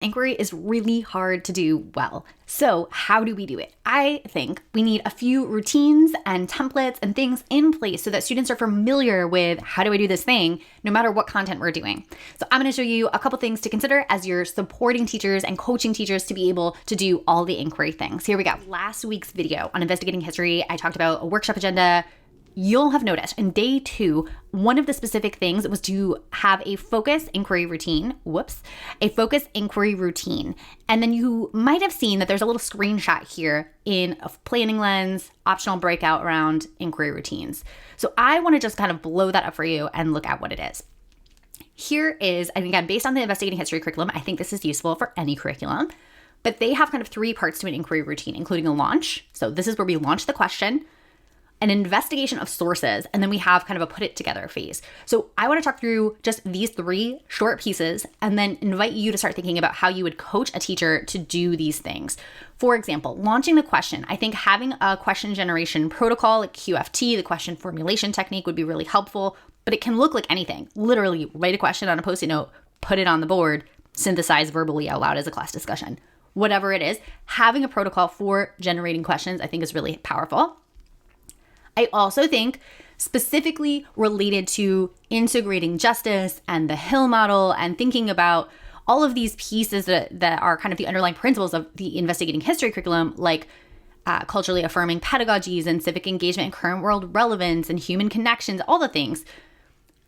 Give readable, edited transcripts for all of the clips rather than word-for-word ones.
Inquiry is really hard to do well. So how do we do it? I think we need a few routines and templates and things in place so that students are familiar with how do I do this thing, no matter what content we're doing. So I'm going to show you a couple things to consider as you're supporting teachers and coaching teachers to be able to do all the inquiry things. Here we go. Last week's video on investigating history, I talked about a workshop agenda. You'll have noticed in day 2, one of the specific things was to have a focus inquiry routine. A focus inquiry routine. And then you might have seen that there's a little screenshot here in a planning lens, optional breakout around inquiry routines. So I want to just kind of blow that up for you and look at what it is. Here is, and again, based on the investigating history curriculum, I think this is useful for any curriculum, but they have kind of 3 parts to an inquiry routine, including a launch. So this is where we launch the question, an investigation of sources, and then we have kind of a put it together phase. So I want to talk through just these 3 short pieces and then invite you to start thinking about how you would coach a teacher to do these things. For example, launching the question. I think having a question generation protocol like QFT, the question formulation technique, would be really helpful, but it can look like anything. Literally write a question on a Post-it note, put it on the board, synthesize verbally out loud as a class discussion. Whatever it is, having a protocol for generating questions I think is really powerful. I also think specifically related to integrating justice and the Hill model and thinking about all of these pieces that are kind of the underlying principles of the investigating history curriculum, like culturally affirming pedagogies and civic engagement and current world relevance and human connections, all the things.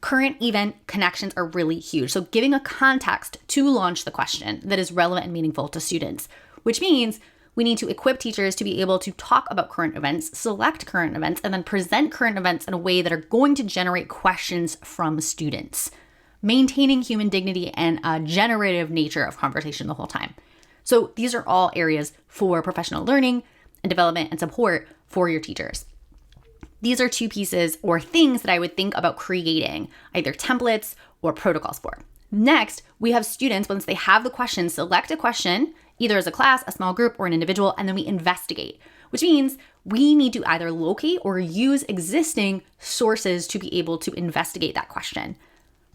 Current event connections are really huge. So giving a context to launch the question that is relevant and meaningful to students, which means we need to equip teachers to be able to talk about current events, select current events, and then present current events in a way that are going to generate questions from students, maintaining human dignity and a generative nature of conversation the whole time. So these are all areas for professional learning and development and support for your teachers. These are 2 pieces or things that I would think about creating, either templates or protocols for. Next, we have students, once they have the question, select a question, either as a class, a small group, or an individual, and then we investigate, which means we need to either locate or use existing sources to be able to investigate that question.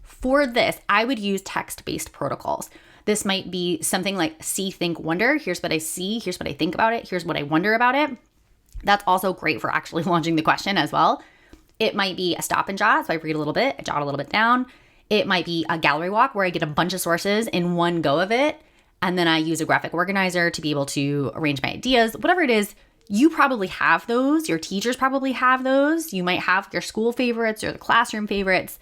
For this, I would use text-based protocols. This might be something like see, think, wonder. Here's what I see. Here's what I think about it. Here's what I wonder about it. That's also great for actually launching the question as well. It might be a stop and jot. So I read a little bit, I jot a little bit down. It might be a gallery walk where I get a bunch of sources in one go of it. And then I use a graphic organizer to be able to arrange my ideas. Whatever it is, you probably have those. Your teachers probably have those. You might have your school favorites or the classroom favorites.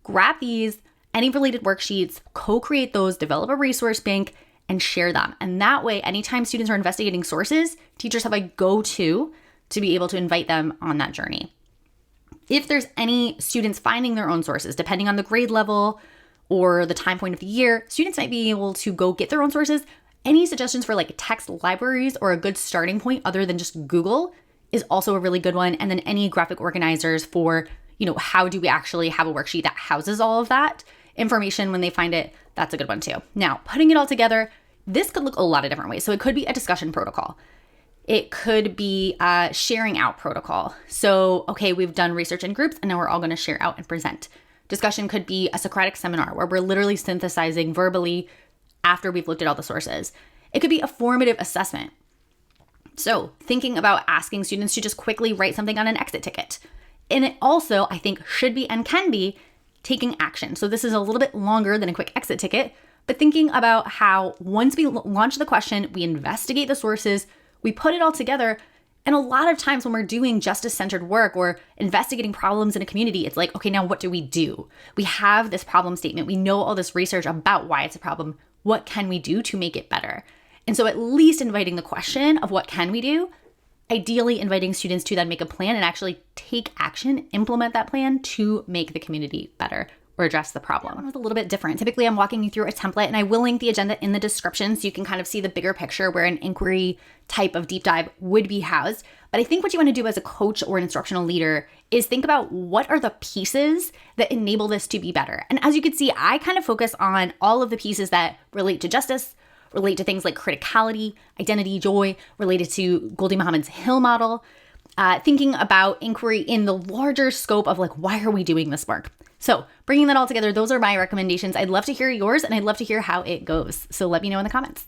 Grab these, any related worksheets, co-create those, develop a resource bank, and share them. And that way, anytime students are investigating sources, teachers have a go-to to be able to invite them on that journey. If there's any students finding their own sources, depending on the grade level or the time point of the year, students might be able to go get their own sources. Any suggestions for like text libraries or a good starting point other than just Google is also a really good one. And then any graphic organizers for, how do we actually have a worksheet that houses all of that information when they find it, that's a good one too. Now, putting it all together, this could look a lot of different ways. So it could be a discussion protocol. It could be a sharing out protocol. So, okay, we've done research in groups and now we're all going to share out and present. Discussion could be a Socratic seminar where we're literally synthesizing verbally after we've looked at all the sources. It could be a formative assessment. So thinking about asking students to just quickly write something on an exit ticket. And it also, I think, should be and can be taking action. So this is a little bit longer than a quick exit ticket, but thinking about how once we launch the question, we investigate the sources, we put it all together. And a lot of times when we're doing justice-centered work or investigating problems in a community, it's like, okay, now what do? We have this problem statement. We know all this research about why it's a problem. What can we do to make it better? And so at least inviting the question of what can we do, ideally inviting students to then make a plan and actually take action, implement that plan to make the community better or address the problem. That one was a little bit different. Typically, I'm walking you through a template and I will link the agenda in the description so you can kind of see the bigger picture where an inquiry type of deep dive would be housed. But I think what you want to do as a coach or an instructional leader is think about what are the pieces that enable this to be better. And as you can see, I kind of focus on all of the pieces that relate to justice, relate to things like criticality, identity, joy, related to Goldie Muhammad's Hill model, thinking about inquiry in the larger scope of like, why are we doing this work? So bringing that all together, those are my recommendations. I'd love to hear yours and I'd love to hear how it goes. So let me know in the comments.